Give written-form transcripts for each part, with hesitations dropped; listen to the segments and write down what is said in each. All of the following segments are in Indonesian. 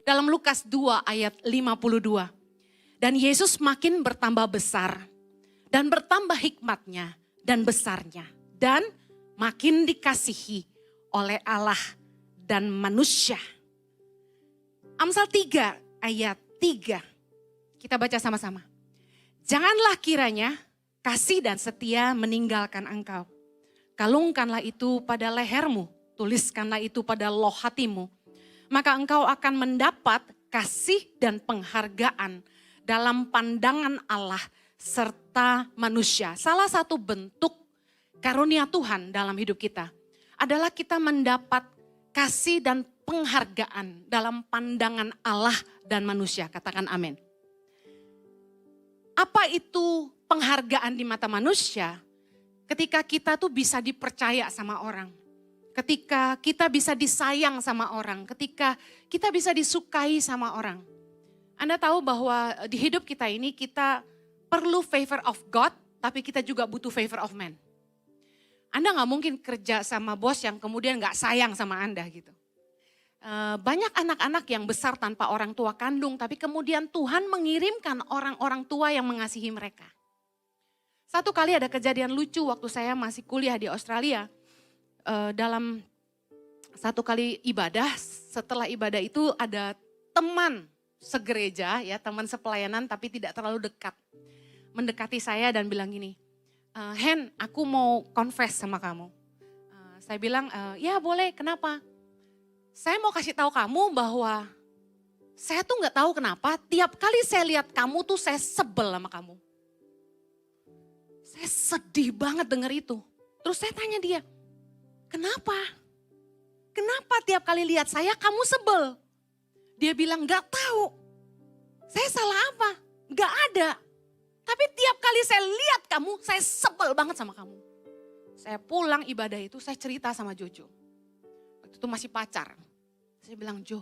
Dalam Lukas 2 ayat 52. Dan Yesus makin bertambah besar dan bertambah hikmatnya dan besarnya. Dan makin dikasihi oleh Allah dan manusia. Amsal 3 ayat 3. Kita baca sama-sama. Janganlah kiranya kasih dan setia meninggalkan engkau. Kalungkanlah itu pada lehermu, tuliskanlah itu pada loh hatimu. Maka engkau akan mendapat kasih dan penghargaan dalam pandangan Allah serta manusia. Salah satu bentuk karunia Tuhan dalam hidup kita adalah kita mendapat kasih dan penghargaan dalam pandangan Allah dan manusia. Katakan amin. Apa itu penghargaan di mata manusia? Ketika kita tuh bisa dipercaya sama orang. Ketika kita bisa disayang sama orang. Ketika kita bisa disukai sama orang. Anda tahu bahwa di hidup kita ini kita perlu favor of God, tapi kita juga butuh favor of man. Anda gak mungkin kerja sama bos yang kemudian gak sayang sama Anda gitu. Banyak anak-anak yang besar tanpa orang tua kandung, tapi kemudian Tuhan mengirimkan orang-orang tua yang mengasihi mereka. Satu kali ada kejadian lucu waktu saya masih kuliah di Australia. Dalam satu kali ibadah, setelah ibadah itu ada teman segereja, ya teman sepelayanan tapi tidak terlalu dekat. Mendekati saya dan bilang gini, Hen, aku mau confess sama kamu. Saya bilang, ya boleh, kenapa? Saya mau kasih tahu kamu bahwa saya tuh gak tahu kenapa tiap kali saya lihat kamu tuh saya sebel sama kamu. Saya sedih banget denger itu. Terus saya tanya dia, kenapa? Kenapa tiap kali lihat saya kamu sebel? Dia bilang gak tahu. Saya salah apa? Gak ada. Tapi tiap kali saya lihat kamu, saya sebel banget sama kamu. Saya pulang ibadah itu, saya cerita sama Jojo. Waktu itu masih pacar. Saya bilang, Jo,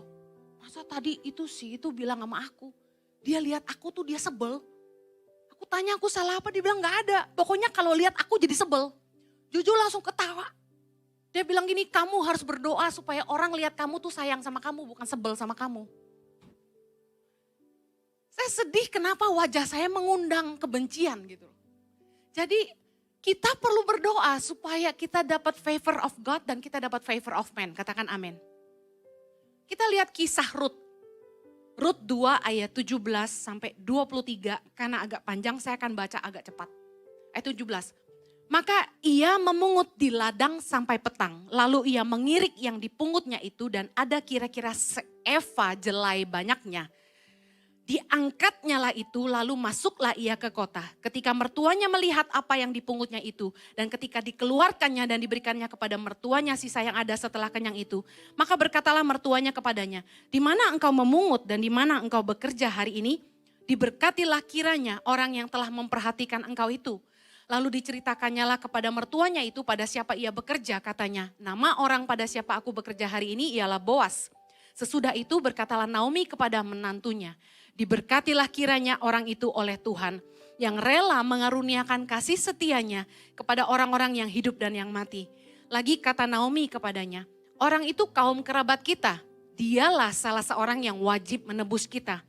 masa tadi itu bilang sama aku. Dia lihat aku tuh dia sebel. Aku tanya aku salah apa, dia bilang gak ada. Pokoknya kalau lihat aku jadi sebel. Jojo langsung ketawa. Dia bilang gini, kamu harus berdoa supaya orang lihat kamu tuh sayang sama kamu, bukan sebel sama kamu. Saya sedih kenapa wajah saya mengundang kebencian gitu. Jadi kita perlu berdoa supaya kita dapat favor of God dan kita dapat favor of man. Katakan amin. Kita lihat kisah Rut. Rut 2 ayat 17 sampai 23. Karena agak panjang saya akan baca agak cepat. Ayat 17. Maka ia memungut di ladang sampai petang. Lalu ia mengirik yang dipungutnya itu dan ada kira-kira seeva jelai banyaknya. Diangkatnya lah itu lalu masuklah ia ke kota. Ketika mertuanya melihat apa yang dipungutnya itu. Dan ketika dikeluarkannya dan diberikannya kepada mertuanya sisa yang ada setelah kenyang itu. Maka berkatalah mertuanya kepadanya. Di mana engkau memungut dan di mana engkau bekerja hari ini? Diberkatilah kiranya orang yang telah memperhatikan engkau itu. Lalu diceritakannya lah kepada mertuanya itu pada siapa ia bekerja katanya. Nama orang pada siapa aku bekerja hari ini ialah Boas. Sesudah itu berkatalah Naomi kepada menantunya. Diberkatilah kiranya orang itu oleh Tuhan yang rela mengaruniakan kasih setianya kepada orang-orang yang hidup dan yang mati. Lagi kata Naomi kepadanya, orang itu kaum kerabat kita, dialah salah seorang yang wajib menebus kita.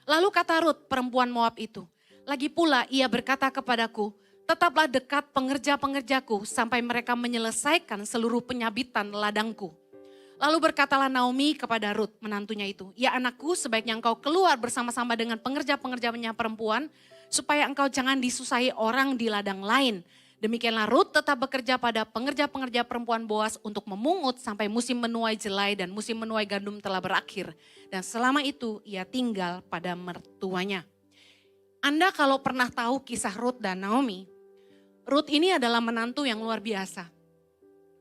Lalu kata Rut perempuan Moab itu, lagi pula ia berkata kepadaku, tetaplah dekat pengerja-pengerjaku sampai mereka menyelesaikan seluruh penyabitan ladangku. Lalu berkatalah Naomi kepada Rut menantunya itu, ya anakku sebaiknya engkau keluar bersama-sama dengan pengerja-pengerjanya perempuan supaya engkau jangan disusahi orang di ladang lain. Demikianlah Rut tetap bekerja pada pengerja-pengerja perempuan Boas untuk memungut sampai musim menuai jelai dan musim menuai gandum telah berakhir. Dan selama itu ia tinggal pada mertuanya. Anda kalau pernah tahu kisah Rut dan Naomi, Rut ini adalah menantu yang luar biasa.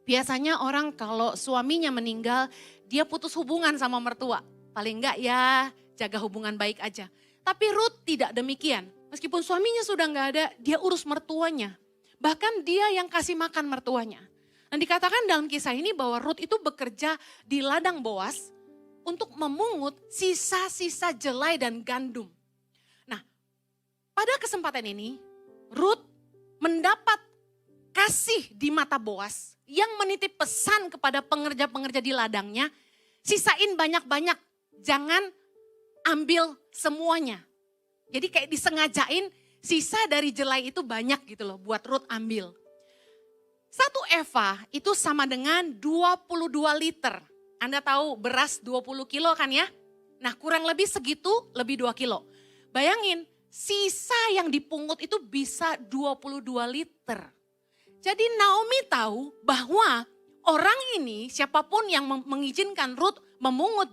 Biasanya orang kalau suaminya meninggal, dia putus hubungan sama mertua. Paling enggak ya jaga hubungan baik aja. Tapi Rut tidak demikian. Meskipun suaminya sudah enggak ada, dia urus mertuanya. Bahkan dia yang kasih makan mertuanya. Dan dikatakan dalam kisah ini bahwa Rut itu bekerja di ladang Boas untuk memungut sisa-sisa jelai dan gandum. Nah, pada kesempatan ini Rut mendapat kasih di mata Boas yang menitip pesan kepada pengerja-pengerja di ladangnya, sisain banyak-banyak, jangan ambil semuanya. Jadi kayak disengajain sisa dari jelai itu banyak gitu loh buat Ruth ambil. 1 eva itu sama dengan 22 liter. Anda tahu beras 20 kilo kan ya? Nah kurang lebih segitu, lebih 2 kilo. Bayangin, sisa yang dipungut itu bisa 22 liter. Jadi Naomi tahu bahwa orang ini, siapapun yang mengizinkan Ruth memungut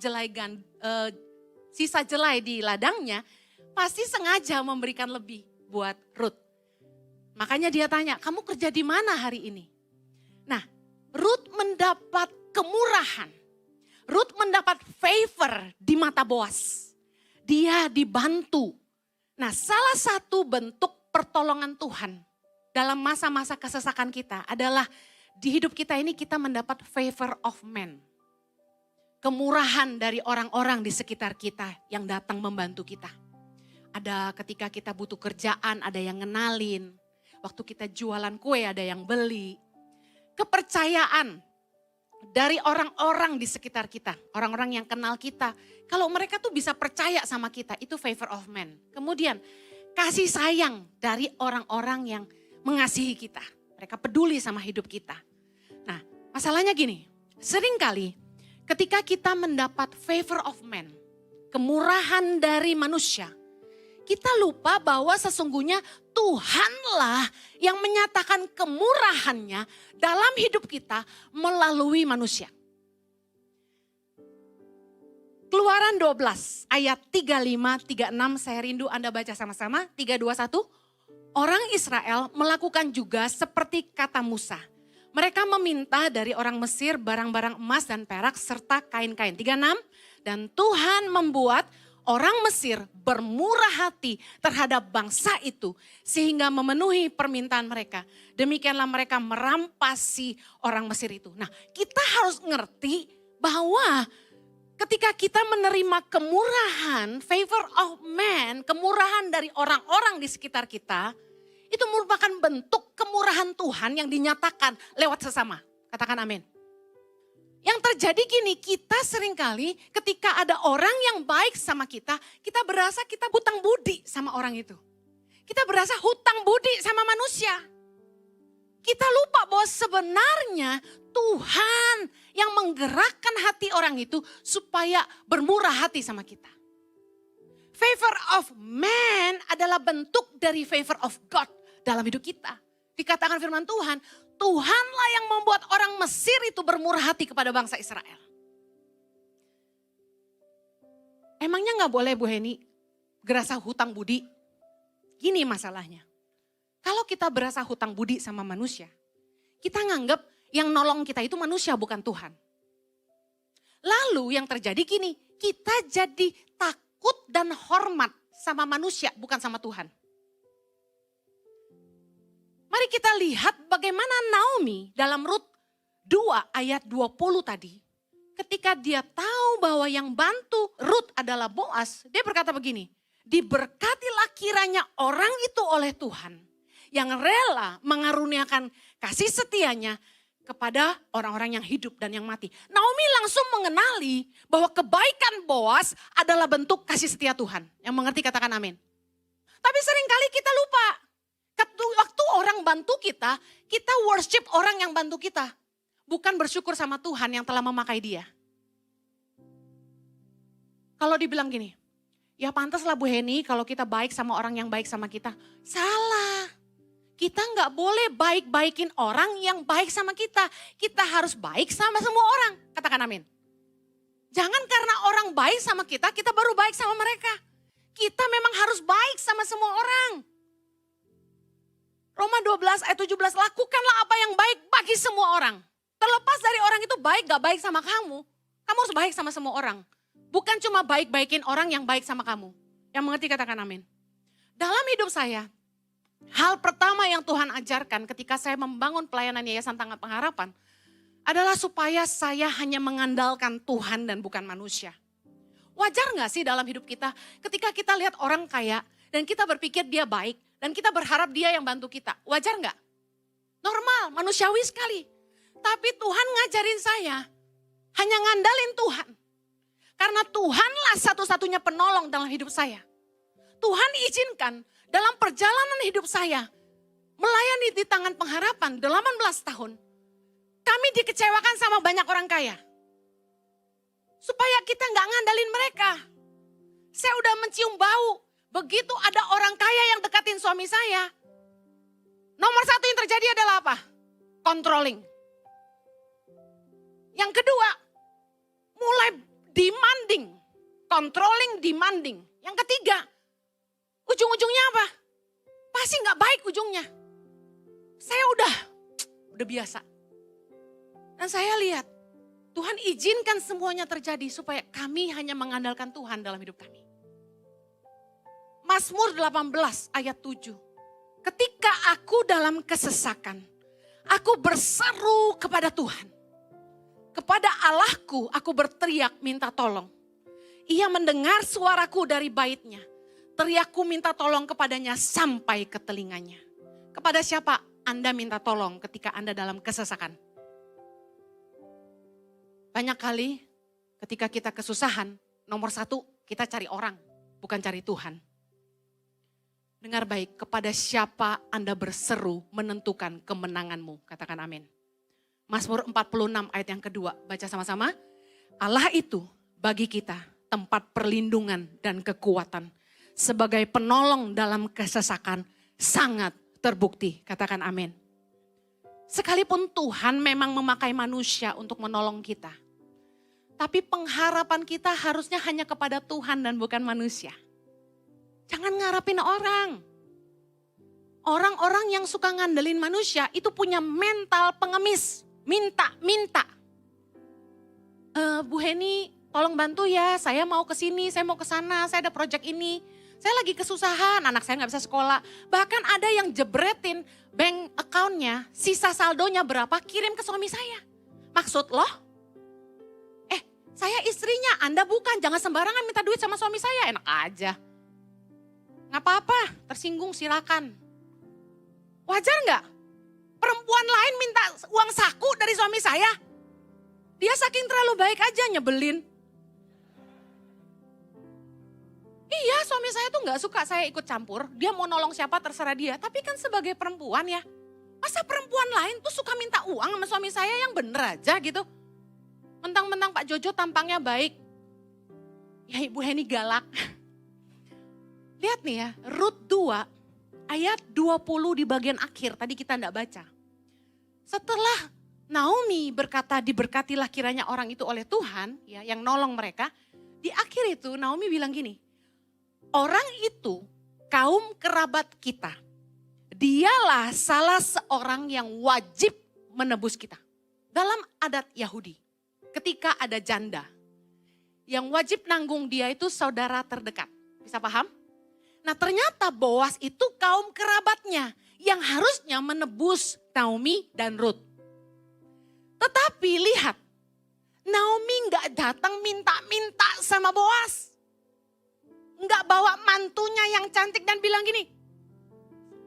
sisa jelai di ladangnya, pasti sengaja memberikan lebih buat Ruth. Makanya dia tanya, kamu kerja di mana hari ini? Nah, Ruth mendapat kemurahan. Ruth mendapat favor di mata Boas. Dia dibantu. Nah, salah satu bentuk pertolongan Tuhan dalam masa-masa kesesakan kita adalah di hidup kita ini kita mendapat favor of men. Kemurahan dari orang-orang di sekitar kita yang datang membantu kita. Ada ketika kita butuh kerjaan, ada yang ngenalin. Waktu kita jualan kue ada yang beli. Kepercayaan dari orang-orang di sekitar kita, orang-orang yang kenal kita. Kalau mereka tuh bisa percaya sama kita, itu favor of men. Kemudian kasih sayang dari orang-orang yang mengasihi kita. Mereka peduli sama hidup kita. Nah, masalahnya gini, seringkali ketika kita mendapat favor of men, kemurahan dari manusia, kita lupa bahwa sesungguhnya Tuhanlah yang menyatakan kemurahannya dalam hidup kita melalui manusia. Keluaran 12 ayat 35-36 saya rindu Anda baca sama-sama. 3, 2, 1. Orang Israel melakukan juga seperti kata Musa. Mereka meminta dari orang Mesir barang-barang emas dan perak serta kain-kain. 36. Dan Tuhan membuat orang Mesir bermurah hati terhadap bangsa itu sehingga memenuhi permintaan mereka. Demikianlah mereka merampasi orang Mesir itu. Nah, kita harus ngerti bahwa ketika kita menerima kemurahan, favor of man, kemurahan dari orang-orang di sekitar kita, itu merupakan bentuk kemurahan Tuhan yang dinyatakan lewat sesama. Katakan amin. Yang terjadi gini, kita seringkali ketika ada orang yang baik sama kita berasa kita hutang budi sama orang itu. Kita berasa hutang budi sama manusia. Kita lupa bahwa sebenarnya Tuhan yang menggerakkan hati orang itu supaya bermurah hati sama kita. Favor of man adalah bentuk dari favor of God dalam hidup kita. Dikatakan firman Tuhan, Tuhanlah yang membuat orang Mesir itu bermurah hati kepada bangsa Israel. Emangnya gak boleh Bu Heni berasa hutang budi? Gini masalahnya. Kalau kita berasa hutang budi sama manusia, kita nganggap yang nolong kita itu manusia bukan Tuhan. Lalu yang terjadi gini, kita jadi takut dan hormat sama manusia bukan sama Tuhan. Mari kita lihat bagaimana Naomi dalam Rut 2 ayat 20 tadi. Ketika dia tahu bahwa yang bantu Rut adalah Boas, dia berkata begini, diberkatilah kiranya orang itu oleh Tuhan yang rela mengaruniakan kasih setianya kepada orang-orang yang hidup dan yang mati. Naomi langsung mengenali bahwa kebaikan Boas adalah bentuk kasih setia Tuhan. Yang mengerti katakan amin. Tapi seringkali kita lupa. Waktu orang bantu kita, kita worship orang yang bantu kita. Bukan bersyukur sama Tuhan yang telah memakai dia. Kalau dibilang gini, ya pantaslah Bu Heni kalau kita baik sama orang yang baik sama kita. Salah. Kita nggak boleh baik-baikin orang yang baik sama kita. Kita harus baik sama semua orang. Katakan amin. Jangan karena orang baik sama kita, kita baru baik sama mereka. Kita memang harus baik sama semua orang. Roma 12 ayat 17, lakukanlah apa yang baik bagi semua orang. Terlepas dari orang itu baik gak baik sama kamu, kamu harus baik sama semua orang. Bukan cuma baik-baikin orang yang baik sama kamu. Yang mengerti katakan amin. Dalam hidup saya, hal pertama yang Tuhan ajarkan ketika saya membangun pelayanan Yayasan Tangan Pengharapan adalah supaya saya hanya mengandalkan Tuhan dan bukan manusia. Wajar gak sih dalam hidup kita ketika kita lihat orang kaya dan kita berpikir dia baik dan kita berharap dia yang bantu kita. Wajar gak? Normal, manusiawi sekali. Tapi Tuhan ngajarin saya hanya ngandalin Tuhan. Karena Tuhanlah satu-satunya penolong dalam hidup saya. Tuhan izinkan dalam perjalanan hidup saya, melayani di tangan pengharapan 18 tahun, kami dikecewakan sama banyak orang kaya. Supaya kita nggak ngandalin mereka. Saya udah mencium bau, begitu ada orang kaya yang dekatin suami saya. Nomor satu yang terjadi adalah apa? Controlling. Yang kedua, mulai demanding. Controlling, demanding. Yang ketiga, ujung-ujungnya apa? Pasti nggak baik ujungnya. Saya udah biasa. Dan saya lihat, Tuhan izinkan semuanya terjadi supaya kami hanya mengandalkan Tuhan dalam hidup kami. Mazmur 18 ayat 7. Ketika aku dalam kesesakan, aku berseru kepada Tuhan. Kepada Allahku aku berteriak minta tolong. Ia mendengar suaraku dari baitnya. Teriakku minta tolong kepadanya sampai ke telinganya. Kepada siapa Anda minta tolong ketika Anda dalam kesesakan? Banyak kali ketika kita kesusahan, nomor satu kita cari orang, bukan cari Tuhan. Dengar baik, kepada siapa Anda berseru menentukan kemenanganmu, katakan amin. Mazmur 46 ayat yang kedua, baca sama-sama. Allah itu bagi kita tempat perlindungan dan kekuatan. Sebagai penolong dalam kesesakan sangat terbukti, katakan amin. Sekalipun Tuhan memang memakai manusia untuk menolong kita. Tapi pengharapan kita harusnya hanya kepada Tuhan dan bukan manusia. Jangan ngarapin orang. Orang-orang yang suka ngandelin manusia itu punya mental pengemis. Minta. Bu Heni tolong bantu ya, saya mau ke sini, saya mau ke sana, saya ada project ini. Saya lagi kesusahan, anak saya gak bisa sekolah. Bahkan ada yang jebretin bank account-nya, sisa saldonya berapa, kirim ke suami saya. Maksud loh? Saya istrinya, Anda bukan, jangan sembarangan minta duit sama suami saya, enak aja. Gak apa-apa, tersinggung silakan. Wajar gak? Perempuan lain minta uang saku dari suami saya. Dia saking terlalu baik aja nyebelin. Iya, suami saya tuh gak suka saya ikut campur. Dia mau nolong siapa terserah dia. Tapi kan sebagai perempuan ya. Masa perempuan lain tuh suka minta uang sama suami saya yang bener aja gitu. Mentang-mentang Pak Jojo tampangnya baik. Ya Ibu Heni galak. Lihat nih ya, Rut 2 ayat 20 di bagian akhir. Tadi kita enggak baca. Setelah Naomi berkata diberkatilah kiranya orang itu oleh Tuhan. Ya, yang nolong mereka. Di akhir itu Naomi bilang gini. Orang itu kaum kerabat kita. Dialah salah seorang yang wajib menebus kita. Dalam adat Yahudi. Ketika ada janda, yang wajib nanggung dia itu saudara terdekat. Bisa paham? Nah ternyata Boas itu kaum kerabatnya yang harusnya menebus Naomi dan Rut. Tetapi lihat, Naomi gak datang minta-minta sama Boas. Gak bawa mantunya yang cantik dan bilang gini,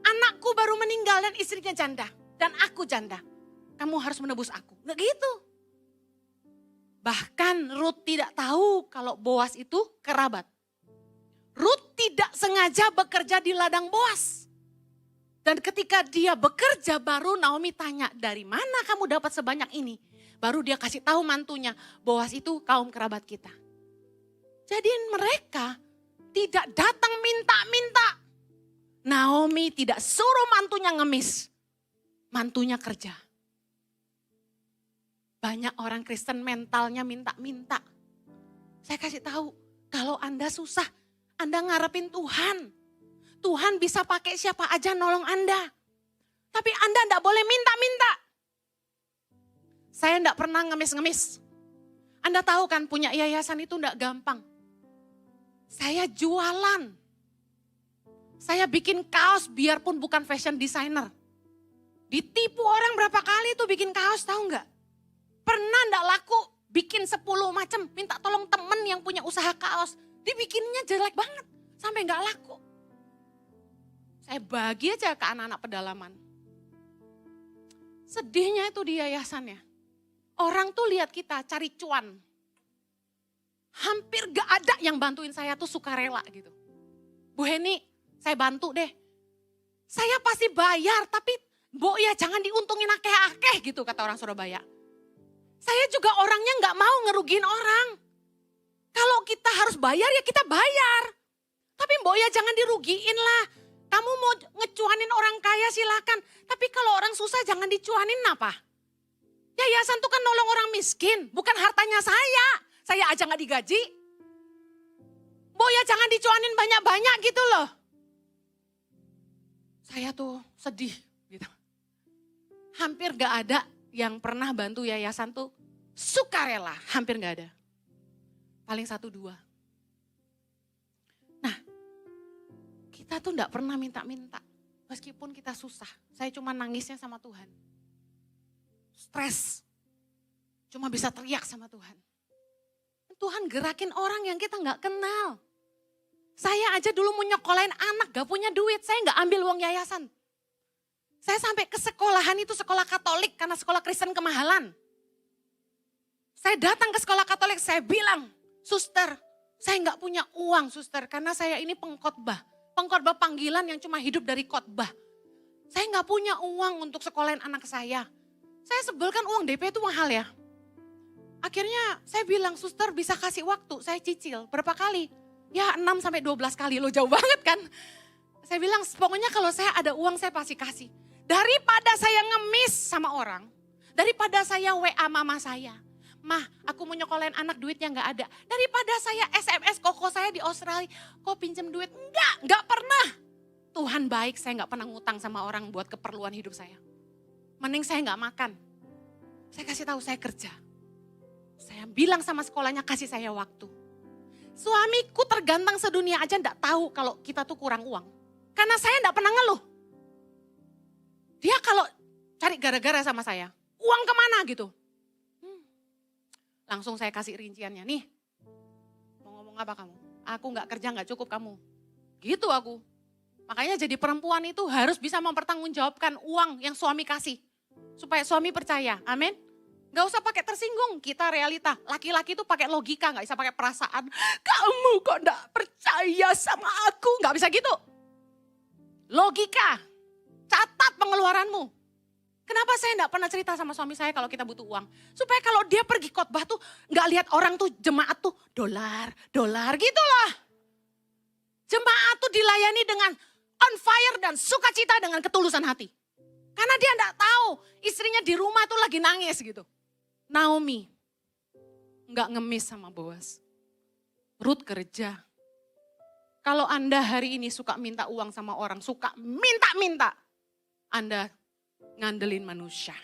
anakku baru meninggal dan istrinya janda. Dan aku janda, kamu harus menebus aku. Gak gitu. Bahkan Rut tidak tahu kalau Boas itu kerabat. Rut tidak sengaja bekerja di ladang Boas. Dan ketika dia bekerja baru Naomi tanya, dari mana kamu dapat sebanyak ini? Baru dia kasih tahu mantunya, Boas itu kaum kerabat kita. Jadi mereka tidak datang minta-minta. Naomi tidak suruh mantunya ngemis. Mantunya kerja. Banyak orang Kristen mentalnya minta-minta. Saya kasih tahu, kalau Anda susah, Anda ngarepin Tuhan. Tuhan bisa pakai siapa aja nolong Anda. Tapi Anda enggak boleh minta-minta. Saya enggak pernah ngemis-ngemis. Anda tahu kan punya yayasan itu enggak gampang. Saya jualan. Saya bikin kaos biarpun bukan fashion designer. Ditipu orang berapa kali tuh bikin kaos, tahu enggak? Pernah enggak laku, bikin 10 macam, minta tolong temen yang punya usaha kaos. Dibikinnya jelek banget, sampai enggak laku. Saya bagi aja ke anak-anak pedalaman. Sedihnya itu di yayasannya. Orang tuh lihat kita cari cuan. Hampir gak ada yang bantuin saya tuh sukarela gitu. Bu Heni, saya bantu deh. Saya pasti bayar, tapi Mbok ya jangan diuntungin akeh-akeh gitu kata orang Surabaya. Saya juga orangnya gak mau ngerugiin orang. Kalau kita harus bayar ya kita bayar. Tapi Mbok ya jangan dirugiin lah. Kamu mau ngecuanin orang kaya silakan. Tapi kalau orang susah jangan dicuanin apa? Yayasan tuh kan nolong orang miskin, bukan hartanya saya. Saya aja gak digaji. Mbok ya jangan dicuanin banyak-banyak gitu loh. Saya tuh sedih gitu. Hampir gak ada yang pernah bantu yayasan tuh sukarela, hampir gak ada. Paling 1-2. Nah, kita tuh gak pernah minta-minta. Meskipun kita susah, saya cuma nangisnya sama Tuhan. Stres, cuma bisa teriak sama Tuhan. Tuhan gerakin orang yang kita gak kenal. Saya aja dulu mau nyekolahin anak gak punya duit, saya gak ambil uang yayasan. Saya sampai ke sekolahan itu sekolah Katolik karena sekolah Kristen kemahalan. Saya datang ke sekolah Katolik, saya bilang, suster, saya gak punya uang suster karena saya ini pengkhotbah. Pengkhotbah panggilan yang cuma hidup dari khotbah. Saya gak punya uang untuk sekolahin anak saya. Saya sebel kan uang DP itu mahal ya. Akhirnya saya bilang, suster bisa kasih waktu, saya cicil. Berapa kali? Ya 6-12 kali, lo jauh banget kan. Saya bilang, pokoknya kalau saya ada uang saya pasti kasih. Daripada saya ngemis sama orang, daripada saya WA mama saya. Mah, aku mau nyokolain anak duitnya gak ada. Daripada saya SMS koko saya di Australia, kok pinjem duit? Enggak pernah. Tuhan baik, saya gak pernah ngutang sama orang buat keperluan hidup saya. Mending saya gak makan. Saya kasih tahu saya kerja. Saya bilang sama sekolahnya kasih saya waktu. Suamiku tergantang sedunia aja enggak tahu kalau kita tuh kurang uang. Karena saya enggak pernah ngeluh. Dia kalau cari gara-gara sama saya, uang kemana gitu. Langsung saya kasih rinciannya, nih mau ngomong apa kamu? Aku enggak kerja enggak cukup kamu. Gitu aku. Makanya jadi perempuan itu harus bisa mempertanggungjawabkan uang yang suami kasih. Supaya suami percaya, amin. Gak usah pakai tersinggung, kita realita. Laki-laki itu pakai logika, gak bisa pakai perasaan. Kamu kok gak percaya sama aku, gak bisa gitu. Logika, catat pengeluaranmu. Kenapa saya gak pernah cerita sama suami saya kalau kita butuh uang? Supaya kalau dia pergi khotbah tuh gak lihat orang tuh jemaat tuh dolar gitu loh. Jemaat tuh dilayani dengan on fire dan sukacita dengan ketulusan hati. Karena dia gak tahu istrinya di rumah tuh lagi nangis gitu. Naomi nggak ngemis sama Boaz. Ruth kerja. Kalau Anda hari ini suka minta uang sama orang, suka minta-minta, Anda ngandelin manusia.